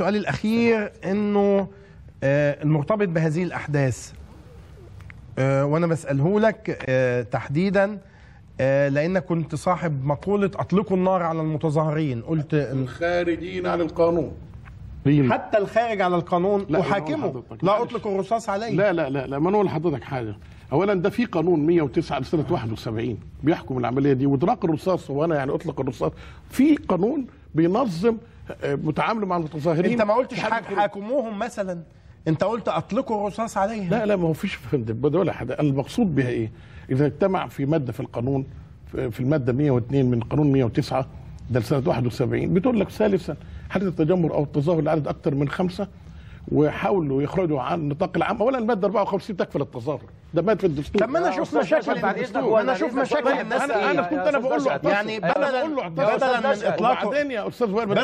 سؤالي الأخير إنه المرتبط بهذه الأحداث، وأنا بسأله لك تحديدا لأنك كنت صاحب مقولة أطلقوا النار على المتظاهرين، قلت الخارجين عن القانون، حتى الخارج على القانون أحاكمه، لا أطلق الرصاص عليه. لا لا لا لا، ما نقول لحضرتك حاجة. أولا ده في قانون 109 لسنة 71 بيحكم العملية دي، وإطلاق الرصاص وأنا يعني أطلق الرصاص في قانون بينظم متعامله مع المتظاهرين. أنت ما قلتش حاكموهم مثلا، أنت قلت أطلقوا الرصاص عليهم. لا لا، ما هو فيش ولا حاجة. المقصود بها إيه؟ إذا اجتمع في مادة في القانون، في المادة 102 من قانون 109 ده لسنة 71 بتقول لك ثالثا حالة التجمهر أو التظاهر لعدد أكثر من 5 وحاولوا يخرجوا عن النطاق العام. اولا الماده 54 تكفل التظاهر، ده ماده في الدستور. طب ما انا اشوف مشاكل بعد اذنك، وانا اشوف مشاكل الناس. انا بقول له يعني بدلا من اطلاقه، وبعدين يا استاذ وائل ما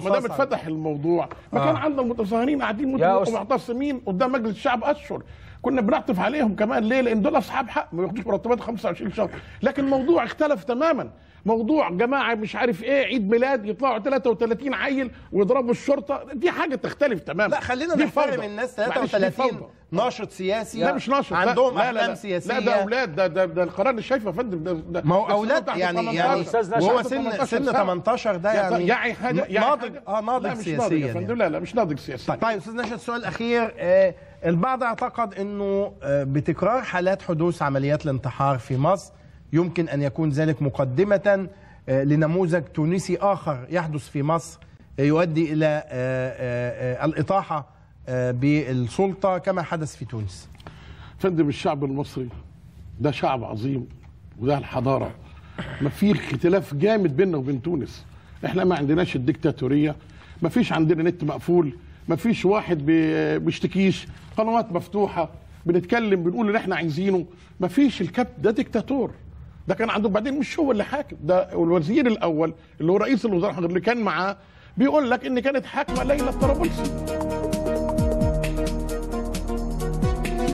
دام اتفتح الموضوع ما كان عندنا المتظاهرين قاعدين معتصمين قدام مجلس الشعب اشهر، كنا بنعطف عليهم كمان. ليه؟ لان دول اصحاب حق ما ياخدوش مرتبات 25 شهر. لكن الموضوع اختلف تماما. موضوع جماعه مش عارف ايه، عيد ميلاد يطلعوا 33 عيل ويضربوا الشرطه، دي حاجه تختلف تماما. لا خلينا نحترم الناس. 33 ناشط سياسي، لا مش ناشط، عندهم احلام سياسيه. لا ده اولاد، ده القرار اللي شايفه يا فندم. ده ما هو اولاد يعني وهو سن 18 ده يعني ناضج. ناضج سياسيا يا فندم. لا مش ناضج سياسيا. طيب استاذ نشأت، السؤال الاخير. البعض اعتقد انه بتكرار حالات حدوث عمليات الانتحار في مصر يمكن أن يكون ذلك مقدمة لنموذج تونسي آخر يحدث في مصر يؤدي إلى الإطاحة بالسلطة كما حدث في تونس. فندم الشعب المصري ده شعب عظيم وده الحضارة، ما في اختلاف جامد بيننا وبين تونس. احنا ما عندناش الديكتاتورية، ما فيش عندنا نت مقفول، ما فيش واحد بيشتكيش، قنوات مفتوحة بنتكلم بنقول اللي احنا عايزينه، ما فيش الكبت. ده ديكتاتور، ده كان عنده. بعدين مش هو اللي حاكم، ده الوزير الاول اللي هو رئيس الوزراء اللي كان معاه بيقول لك ان كانت حاكمه ليلى الطرابلسي.